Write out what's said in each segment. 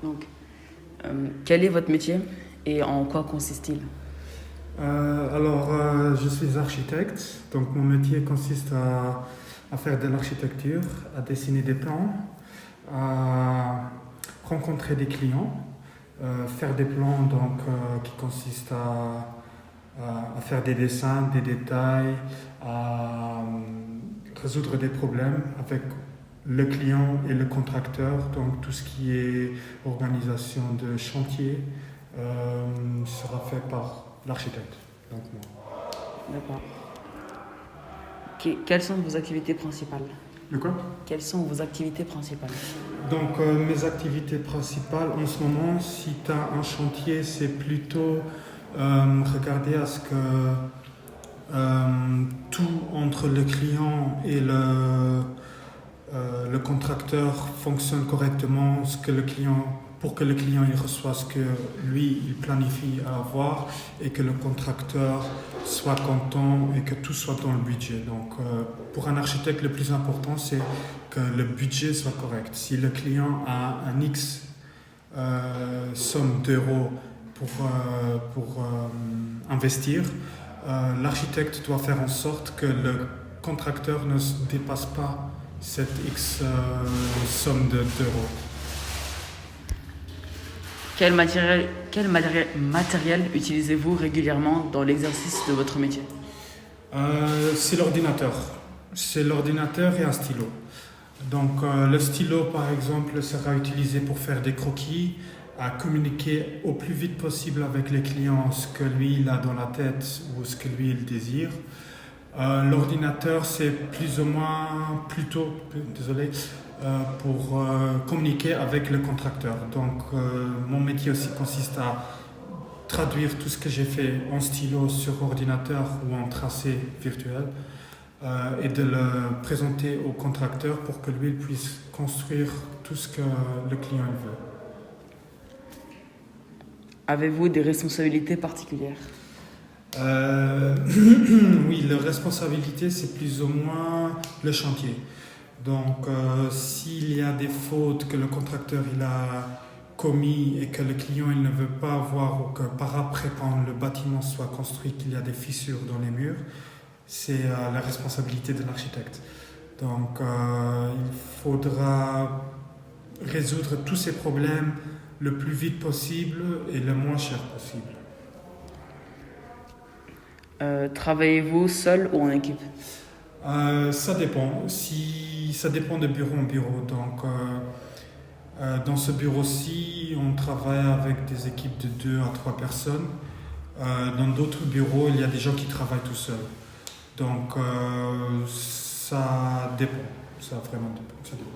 Donc, quel est votre métier et en quoi consiste-t-il? Je suis architecte, donc mon métier consiste à faire de l'architecture, à dessiner des plans, à rencontrer des clients, faire des plans qui consistent à faire des dessins, des détails, à résoudre des problèmes avec le client et le contracteur, donc tout ce qui est organisation de chantier sera fait par l'architecte, donc moi. D'accord. Quelles sont vos activités principales? De quoi? Quelles sont vos activités principales? Donc mes activités principales en ce moment, si tu as un chantier, c'est plutôt regarder à ce que tout entre le client et le contracteur fonctionne correctement, pour que le client il reçoive ce que lui il planifie à avoir et que le contracteur soit content et que tout soit dans le budget. Donc pour un architecte, le plus important c'est que le budget soit correct. Si le client a un X somme d'euros pour investir, l'architecte doit faire en sorte que le contracteur ne dépasse pas cette X somme d'euros. Quel matériel utilisez-vous régulièrement dans l'exercice de votre métier? C'est l'ordinateur. C'est l'ordinateur et un stylo. Donc le stylo, par exemple, sera utilisé pour faire des croquis, à communiquer au plus vite possible avec les clients ce que lui il a dans la tête ou ce que lui il désire. L'ordinateur, c'est plus ou moins pour communiquer avec le contracteur. Donc mon métier aussi consiste à traduire tout ce que j'ai fait en stylo sur ordinateur ou en tracé virtuel et de le présenter au contracteur pour que lui puisse construire tout ce que le client veut. Avez-vous des responsabilités particulières? Oui, la responsabilité, c'est plus ou moins le chantier. Donc, s'il y a des fautes que le contracteur il a commis et que le client il ne veut pas voir ou que par après, quand le bâtiment soit construit, qu'il y a des fissures dans les murs, c'est la responsabilité de l'architecte. Donc, il faudra résoudre tous ces problèmes le plus vite possible et le moins cher possible. Travaillez-vous seul ou en équipe? Ça dépend. Ça dépend de bureau en bureau. Donc, dans ce bureau-ci, on travaille avec des équipes de 2 à 3 personnes. Dans d'autres bureaux, il y a des gens qui travaillent tout seuls. Donc, ça dépend. Ça vraiment dépend. Ça dépend.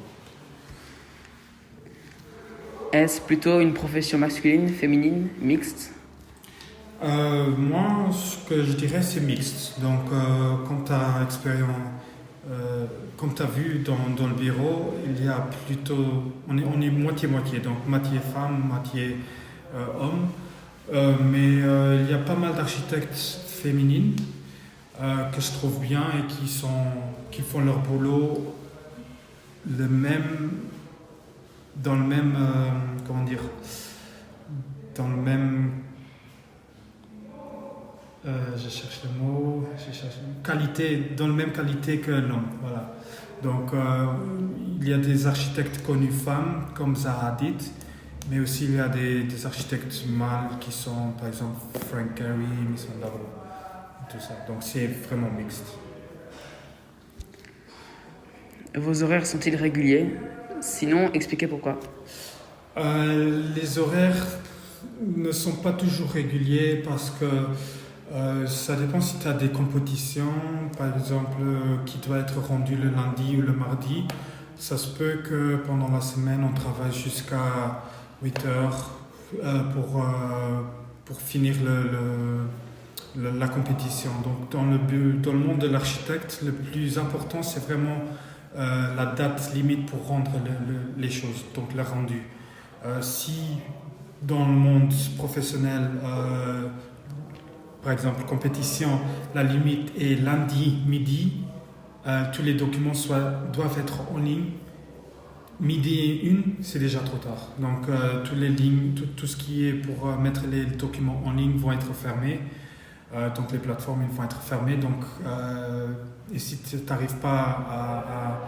Est-ce plutôt une profession masculine, féminine, mixte? Moi, ce que je dirais, c'est mixte. Donc, comme tu as comme tu as vu dans le bureau, il y a plutôt. On est moitié-moitié, donc moitié femme, moitié homme. Mais il y a pas mal d'architectes féminines que je trouve bien et qui font leur boulot dans le même. Comment dire? Dans le même. Je cherche le mot, qualité, dans la même qualité que l'homme. Voilà. Donc, il y a des architectes connus femmes, comme Zaha Hadid, mais aussi il y a des architectes mâles qui sont, par exemple, Frank Gehry, Mason Dabo, tout ça. Donc, c'est vraiment mixte. Vos horaires sont-ils réguliers? Sinon, expliquez pourquoi. Les horaires ne sont pas toujours réguliers parce que ça dépend si tu as des compétitions, par exemple, qui doivent être rendues le lundi ou le mardi. Ça se peut que pendant la semaine, on travaille jusqu'à 8 heures pour finir la compétition. Donc, dans le monde de l'architecte, le plus important, c'est vraiment la date limite pour rendre les choses, donc le rendu. Si dans le monde professionnel, par exemple, compétition, la limite est lundi midi, tous les documents doivent être en ligne Midi et une, c'est déjà trop tard. Donc, toutes les lignes, tout ce qui est pour mettre les documents en ligne vont être fermés. Donc, les plateformes ils vont être fermées. Donc, et si tu n'arrives pas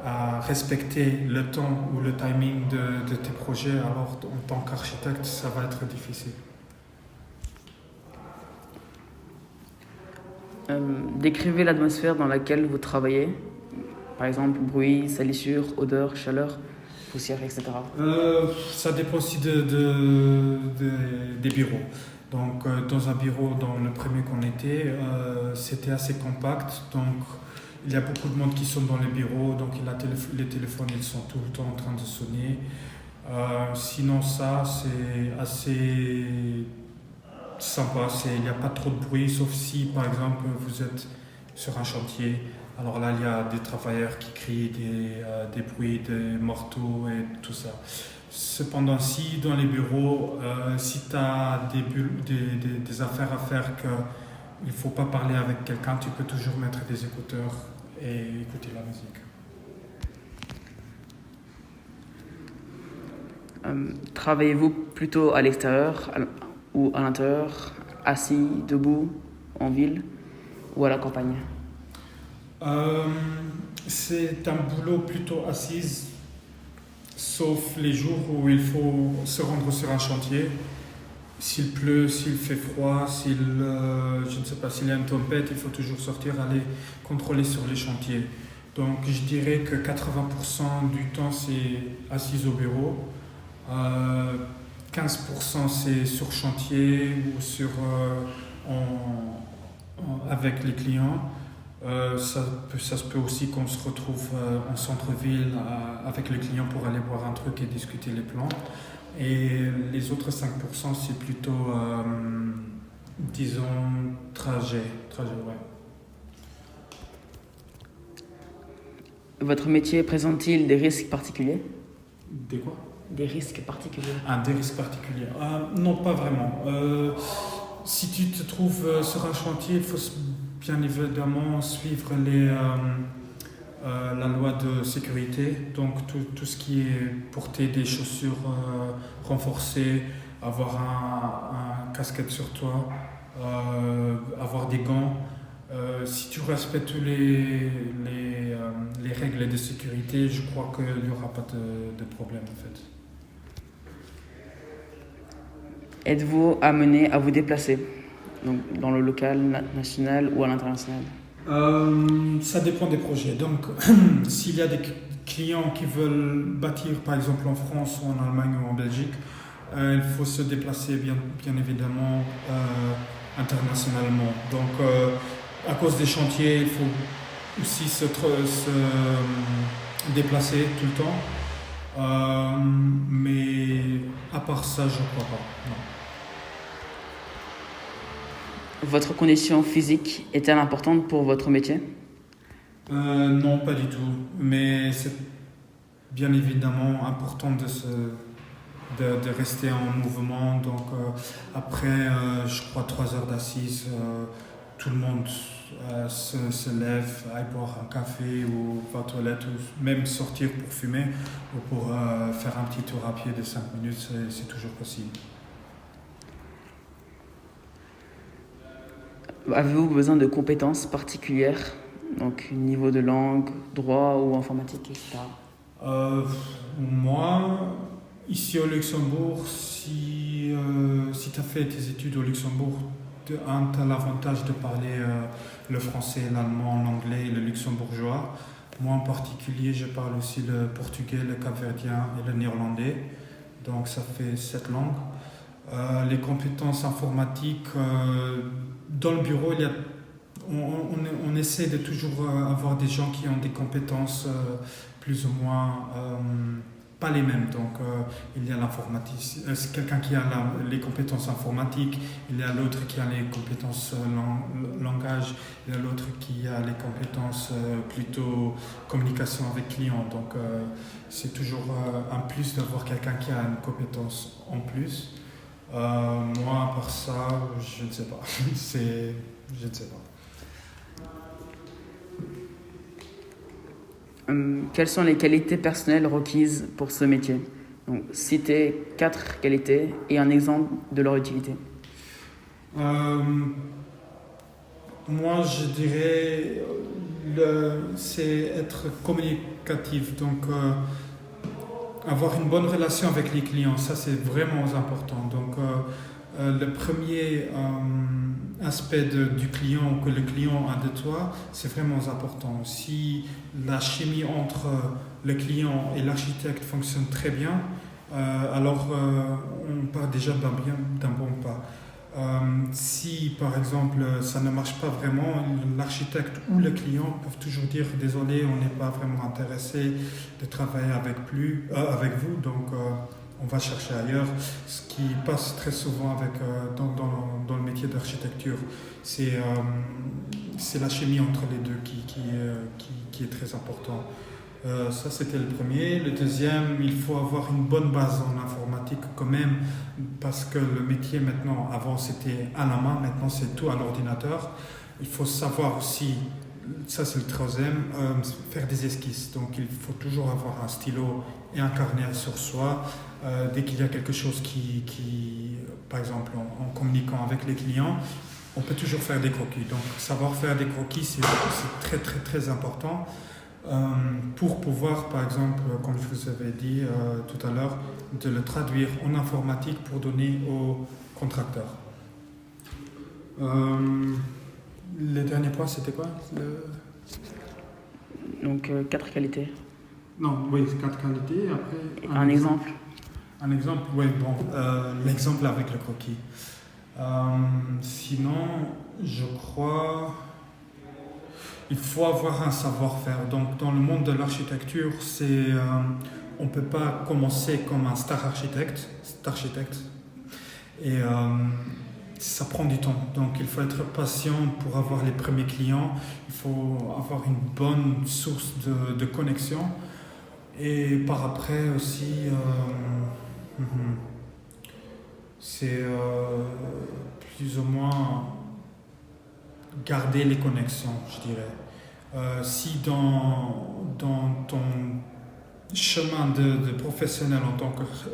à respecter le temps ou le timing de tes projets, alors en tant qu'architecte, ça va être difficile. Décrivez l'atmosphère dans laquelle vous travaillez. Par exemple, bruit, salissure, odeur, chaleur, poussière, etc. Ça dépend aussi des bureaux. Donc, dans un bureau, dans le premier qu'on était, c'était assez compact. Donc, il y a beaucoup de monde qui sont dans les bureaux. Donc, les téléphones, ils sont tout le temps en train de sonner. Sinon, ça, c'est assez sympa. Il n'y a pas trop de bruit, sauf si, par exemple, vous êtes sur un chantier. Alors là, il y a des travailleurs qui crient des bruits, des marteaux et tout ça. Cependant, si dans les bureaux, si tu as des affaires à faire qu'il ne faut pas parler avec quelqu'un, tu peux toujours mettre des écouteurs et écouter la musique. Travaillez-vous plutôt à l'extérieur ou à l'intérieur, assis, debout, en ville ou à la campagne? C'est un boulot plutôt assise, sauf les jours où il faut se rendre sur un chantier. S'il pleut, s'il fait froid, je ne sais pas, s'il y a une tempête, il faut toujours sortir, aller contrôler sur les chantiers. Donc je dirais que 80% du temps c'est assise au bureau, 15% c'est sur chantier ou avec les clients. Ça se peut aussi qu'on se retrouve en centre-ville avec les clients pour aller boire un truc et discuter les plans. Et les autres 5%, c'est plutôt, disons, trajet, ouais. Votre métier présente-t-il des risques particuliers? Des quoi? Des risques particuliers. Des risques particuliers. Non, pas vraiment. Si tu te trouves sur un chantier, il faut bien évidemment suivre la loi de sécurité, donc tout ce qui est porter des chaussures renforcées, avoir un casquette sur toi, avoir des gants. Si tu respectes tous les règles de sécurité, je crois qu'il n'y aura pas de problème en fait. Êtes-vous amené à vous déplacer, donc dans le local, national ou à l'international? Ça dépend des projets. Donc, s'il y a des clients qui veulent bâtir, par exemple en France ou en Allemagne ou en Belgique, il faut se déplacer bien évidemment internationalement. Donc, à cause des chantiers, il faut aussi se déplacer tout le temps. Mais à part ça, je ne crois pas. Non. Votre condition physique est-elle importante pour votre métier? Non, pas du tout. Mais c'est bien évidemment important de rester en mouvement. Donc après, je crois 3 heures d'assise, tout le monde se lève, aille boire un café ou va aux toilettes ou même sortir pour fumer ou pour faire un petit tour à pied de 5 minutes, c'est toujours possible. Avez-vous besoin de compétences particulières, donc niveau de langue, droit ou informatique, etc.? Moi, ici au Luxembourg, si tu as fait tes études au Luxembourg, tu as l'avantage de parler le français, l'allemand, l'anglais et le luxembourgeois. Moi en particulier, je parle aussi le portugais, le capverdien et le néerlandais. Donc ça fait 7 langues. Les compétences informatiques, dans le bureau, on essaie de toujours avoir des gens qui ont des compétences plus ou moins pas les mêmes. Donc il y a l'informatique, c'est quelqu'un qui a les compétences informatiques, il y a l'autre qui a les compétences langage, il y a l'autre qui a les compétences plutôt communication avec clients. Donc c'est toujours un plus d'avoir quelqu'un qui a une compétence en plus. Moi, à part ça, je ne sais pas. Je ne sais pas. Quelles sont les qualités personnelles requises pour ce métier? Donc, citez 4 qualités et un exemple de leur utilité. Moi, je dirais, c'est être communicatif. Donc, avoir une bonne relation avec les clients, ça c'est vraiment important. Donc, le premier aspect du client que le client a de toi, c'est vraiment important. Si la chimie entre le client et l'architecte fonctionne très bien, alors on part déjà d'un bon pas. Si par exemple ça ne marche pas vraiment, l'architecte ou le client peuvent toujours dire désolé, on n'est pas vraiment intéressé de travailler avec vous, donc on va chercher ailleurs. Ce qui passe très souvent dans le métier d'architecture, c'est la chimie entre les deux qui est très important. Ça, c'était le premier. Le deuxième, il faut avoir une bonne base en informatique quand même, parce que le métier maintenant, avant c'était à la main, maintenant c'est tout à l'ordinateur. Il faut savoir aussi, ça c'est le troisième, faire des esquisses. Donc il faut toujours avoir un stylo et un carnet sur soi. Dès qu'il y a quelque chose par exemple, en communiquant avec les clients, on peut toujours faire des croquis. Donc savoir faire des croquis, c'est très très très important. Pour pouvoir, par exemple, comme je vous avais dit tout à l'heure, de le traduire en informatique pour donner aux contracteurs. Le dernier point, c'était quoi? Donc, 4 qualités. Non, oui, 4 qualités. Après, Un exemple. Un exemple, oui, bon, l'exemple avec le croquis. Sinon, je crois... Il faut avoir un savoir-faire. Donc, dans le monde de l'architecture, on ne peut pas commencer comme un star architecte. Et ça prend du temps. Donc, il faut être patient pour avoir les premiers clients. Il faut avoir une bonne source de connexion. Et par après aussi, c'est plus ou moins garder les connexions, je dirais. Si dans ton chemin de professionnel en tant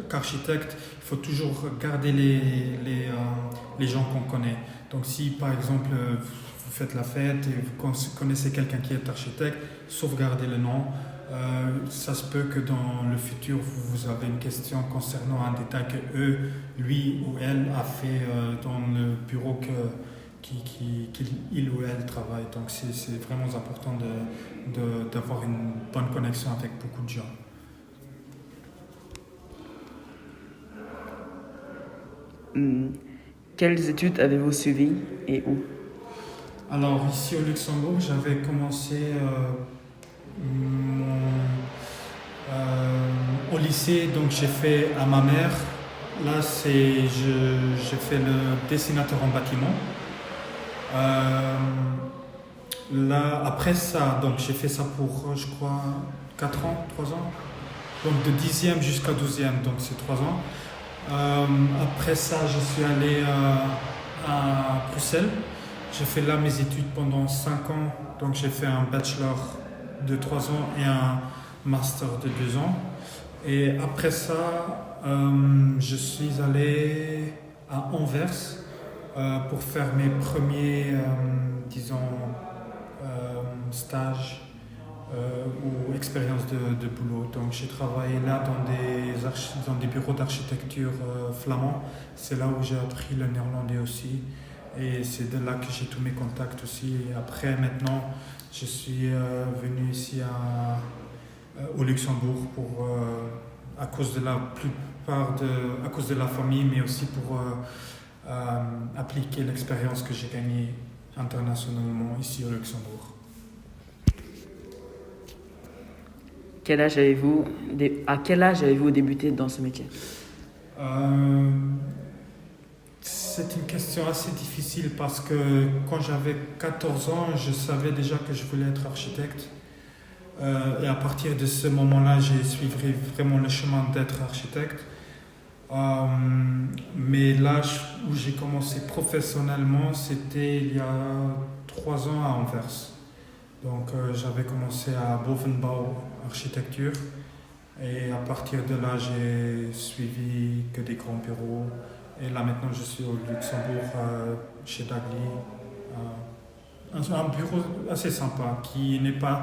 qu'architecte, il faut toujours garder les gens qu'on connaît. Donc si par exemple vous faites la fête et vous connaissez quelqu'un qui est architecte, sauvegardez le nom. Ça se peut que dans le futur vous avez une question concernant un détail que lui ou elle a fait dans le bureau qu'il ou elle travaille. Donc c'est vraiment important d'avoir une bonne connexion avec beaucoup de gens. Quelles études avez-vous suivies et où? Alors ici au Luxembourg, j'avais commencé au lycée, donc j'ai fait à ma mère. Là, j'ai fait le dessinateur en bâtiment. Là, après ça, donc j'ai fait ça pour, je crois, 4 ans, 3 ans. Donc de 10e jusqu'à 12e, donc c'est 3 ans. Après ça, je suis allé à Bruxelles. J'ai fait là mes études pendant 5 ans. Donc j'ai fait un bachelor de 3 ans et un master de 2 ans. Et après ça, je suis allé à Anvers pour faire mes premiers, stages ou expériences de boulot. Donc j'ai travaillé là dans des bureaux d'architecture flamands. C'est là où j'ai appris le néerlandais aussi. Et c'est de là que j'ai tous mes contacts aussi. Et après, maintenant, je suis venu ici au Luxembourg à cause de à cause de la famille, mais aussi pour appliquer l'expérience que j'ai gagnée internationalement ici au Luxembourg. À quel âge avez-vous débuté dans ce métier? C'est une question assez difficile parce que quand j'avais 14 ans, je savais déjà que je voulais être architecte. Et à partir de ce moment-là, j'ai suivi vraiment le chemin d'être architecte. Mais l'âge où j'ai commencé professionnellement, c'était il y a 3 ans à Anvers. Donc j'avais commencé à Bovenbouw architecture et à partir de là j'ai suivi que des grands bureaux et là maintenant je suis au Luxembourg chez Dagli. Un bureau assez sympa qui n'est pas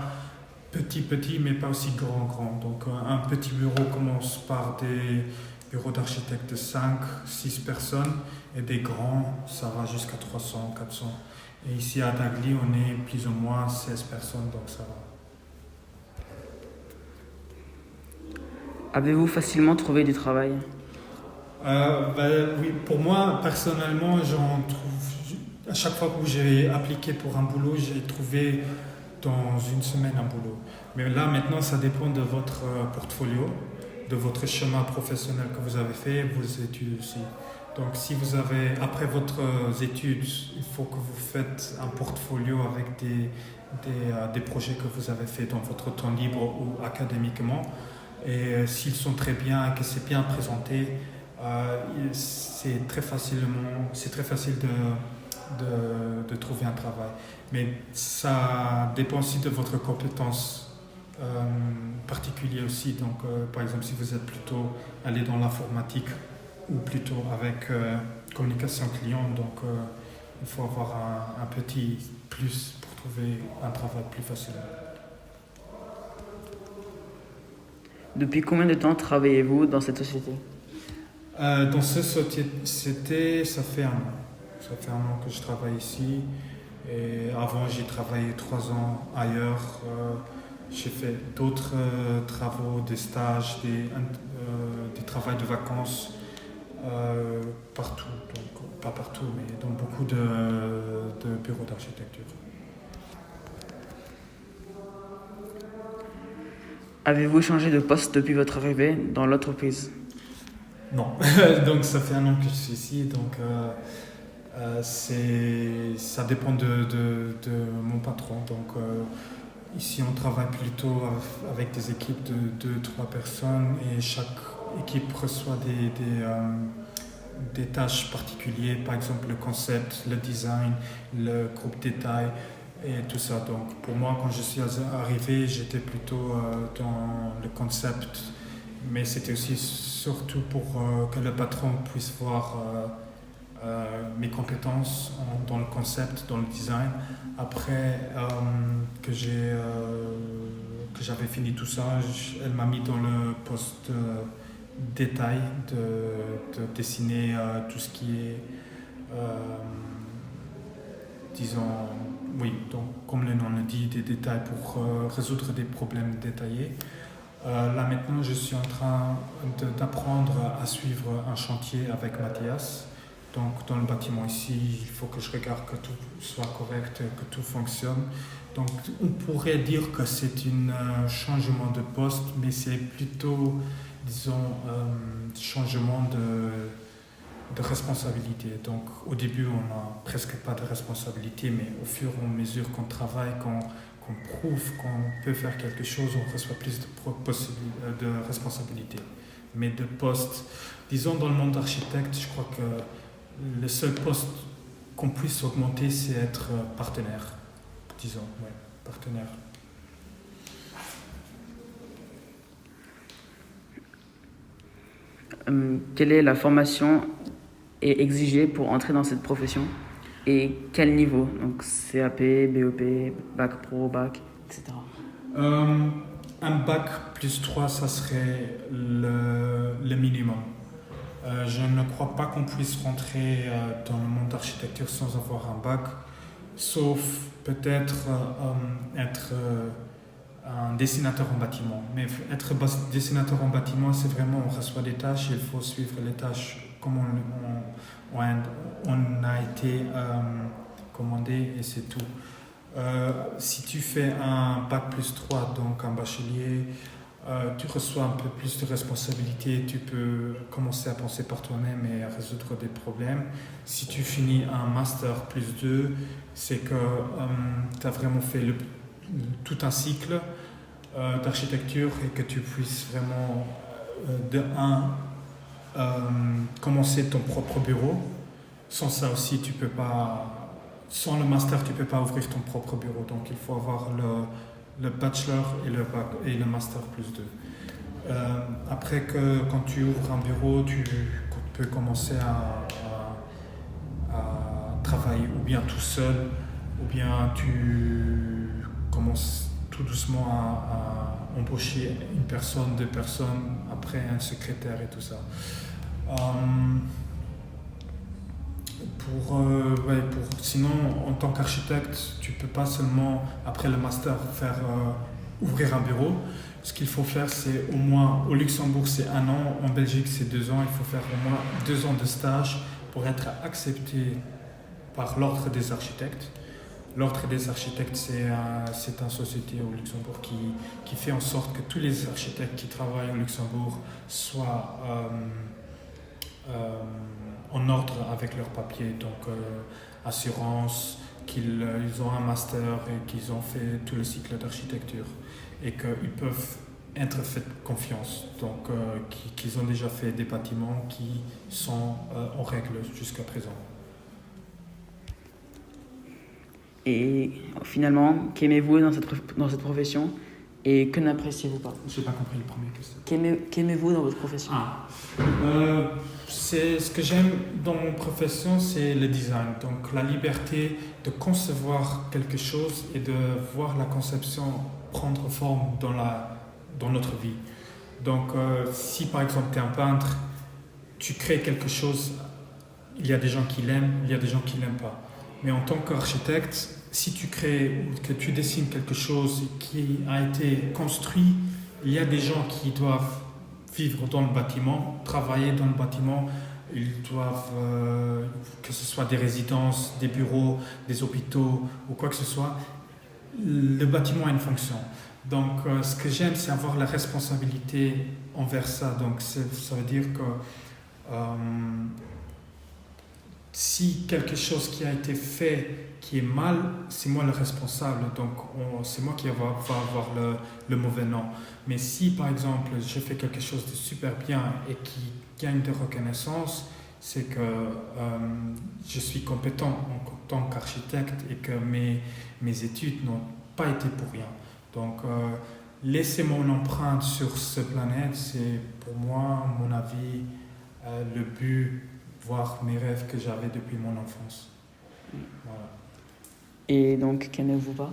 petit mais pas aussi grand. Donc un petit bureau commence par des bureaux d'architectes de 5, 6 personnes et des grands ça va jusqu'à 300, 400. Et ici à Dagli, on est plus ou moins 16 personnes, donc ça va. Avez-vous facilement trouvé du travail? Oui, pour moi, personnellement, j'en trouve. À chaque fois que j'ai appliqué pour un boulot, j'ai trouvé dans une semaine un boulot. Mais là, maintenant, ça dépend de votre portfolio, de votre chemin professionnel que vous avez fait, vos études aussi. Donc, si vous avez, après votre études, il faut que vous faites un portfolio avec des projets que vous avez fait dans votre temps libre ou académiquement. Et s'ils sont très bien et que c'est bien présenté, c'est très facile de trouver un travail. Mais ça dépend aussi de votre compétence particulière aussi. Donc, par exemple, si vous êtes plutôt allé dans l'informatique ou plutôt avec communication client, donc il faut avoir un petit plus pour trouver un travail plus facilement. Depuis combien de temps travaillez-vous dans cette société? Dans cette société, ça fait un an. Ça fait un an que je travaille ici. Et avant, j'ai travaillé 3 ans ailleurs. J'ai fait d'autres travaux, des stages, des travaux de vacances partout. Donc, pas partout, mais dans beaucoup de bureaux d'architecture. Avez-vous changé de poste depuis votre arrivée dans l'entreprise? Non. Donc, ça fait un an que je suis ici. Donc, ça dépend de mon patron. Donc, ici, on travaille plutôt avec des équipes de 2-3 personnes et chaque équipe reçoit des tâches particulières, par exemple le concept, le design, le groupe détail et tout ça. Donc, pour moi, quand je suis arrivé, j'étais plutôt dans le concept, mais c'était aussi surtout pour que le patron puisse voir mes compétences dans le concept, dans le design. Après que j'avais fini tout ça, elle m'a mis dans le poste détail de dessiner tout ce qui est, disons, oui, donc comme le nom le dit, des détails pour résoudre des problèmes détaillés. Là maintenant, je suis en train d'apprendre à suivre un chantier avec Mathias. Donc dans le bâtiment ici, il faut que je regarde que tout soit correct, que tout fonctionne. Donc on pourrait dire que c'est un changement de poste, mais c'est plutôt, disons, changement de responsabilité. Donc au début, on n'a presque pas de responsabilité, mais au fur et à mesure qu'on travaille, qu'on prouve qu'on peut faire quelque chose, on reçoit plus de responsabilités. Mais de poste, disons dans le monde d'architecte, je crois que le seul poste qu'on puisse augmenter, c'est être partenaire. Disons, ouais, partenaire. Quelle est la formation exigée pour entrer dans cette profession? Et quel niveau? Donc CAP, BEP, Bac Pro, Bac, etc. Un bac plus 3, ça serait le minimum. Je ne crois pas qu'on puisse rentrer dans le monde d'architecture sans avoir un bac, sauf peut-être être un dessinateur en bâtiment. Mais être dessinateur en bâtiment, c'est vraiment, on reçoit des tâches, il faut suivre les tâches comme on a été commandé et c'est tout. Si tu fais un bac plus 3, donc un bachelier, tu reçois un peu plus de responsabilités, tu peux commencer à penser par toi-même et à résoudre des problèmes. Si tu finis un master plus 2, c'est que tu as vraiment fait tout un cycle d'architecture et que tu puisses vraiment commencer ton propre bureau. Sans ça aussi, tu peux pas sans le master, tu ne peux pas ouvrir ton propre bureau. Donc, il faut avoir le bachelor et le bac, et le master plus 2. Après quand tu ouvres un bureau, tu peux commencer à travailler ou bien tout seul, ou bien tu commences tout doucement à embaucher une personne, 2 personnes, après un secrétaire et tout ça. Sinon, en tant qu'architecte, tu ne peux pas seulement, après le master, ouvrir un bureau. Ce qu'il faut faire, c'est au moins, au Luxembourg, c'est 1 an, en Belgique, c'est 2 ans. Il faut faire au moins 2 ans de stage pour être accepté par l'Ordre des architectes. L'Ordre des architectes, c'est une société au Luxembourg qui fait en sorte que tous les architectes qui travaillent au Luxembourg soient en ordre avec leurs papiers, donc assurance, qu'ils ont un master et qu'ils ont fait tout le cycle d'architecture et qu'ils peuvent être faits confiance, donc qu'ils ont déjà fait des bâtiments qui sont en règle jusqu'à présent. Et finalement, qu'aimez-vous dans cette profession et que n'appréciez-vous pas? Je n'ai pas compris le premier question. Qu'aimez-vous dans votre profession? Ce que j'aime dans mon profession, c'est le design. Donc la liberté de concevoir quelque chose et de voir la conception prendre forme dans notre vie. Donc si par exemple tu es un peintre, tu crées quelque chose, il y a des gens qui l'aiment, il y a des gens qui ne l'aiment pas. Mais en tant qu'architecte, si tu crées ou que tu dessines quelque chose qui a été construit, il y a des gens qui doivent vivre dans le bâtiment, travailler dans le bâtiment. Ils doivent, que ce soit des résidences, des bureaux, des hôpitaux ou quoi que ce soit, le bâtiment a une fonction. Donc ce que j'aime, c'est avoir la responsabilité envers ça. Donc ça veut dire que si quelque chose qui a été fait qui est mal, c'est moi le responsable, donc c'est moi qui va avoir le mauvais nom. Mais si par exemple je fais quelque chose de super bien et qui gagne de reconnaissance, c'est que je suis compétent en tant qu'architecte et que mes études n'ont pas été pour rien. Donc laisser mon empreinte sur cette planète, c'est pour moi, à mon avis, le but, voir mes rêves que j'avais depuis mon enfance. Voilà. Et donc, qu'aimez-vous pas?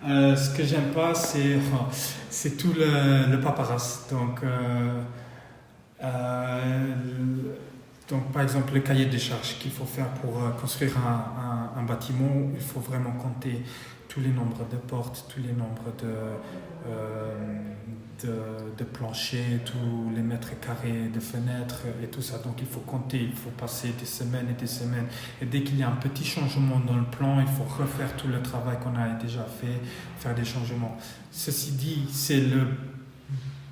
Ce que j'aime pas, c'est tout le paparazzi. Donc, par exemple, le cahier des charges qu'il faut faire pour construire un bâtiment, il faut vraiment compter tous les nombres de portes, tous les nombres de planchers, tous les mètres carrés de fenêtres et tout ça. Donc il faut compter, il faut passer des semaines et des semaines. Et dès qu'il y a un petit changement dans le plan, il faut refaire tout le travail qu'on a déjà fait, faire des changements. Ceci dit, c'est le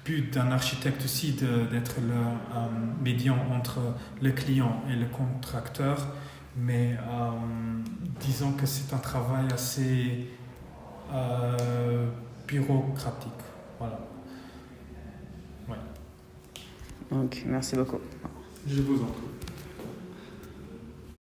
but d'un architecte aussi d'être le médian entre le client et le contracteur. Mais disons que c'est un travail assez bureaucratique. Voilà. Ouais. Donc, merci beaucoup. Je vous en prie.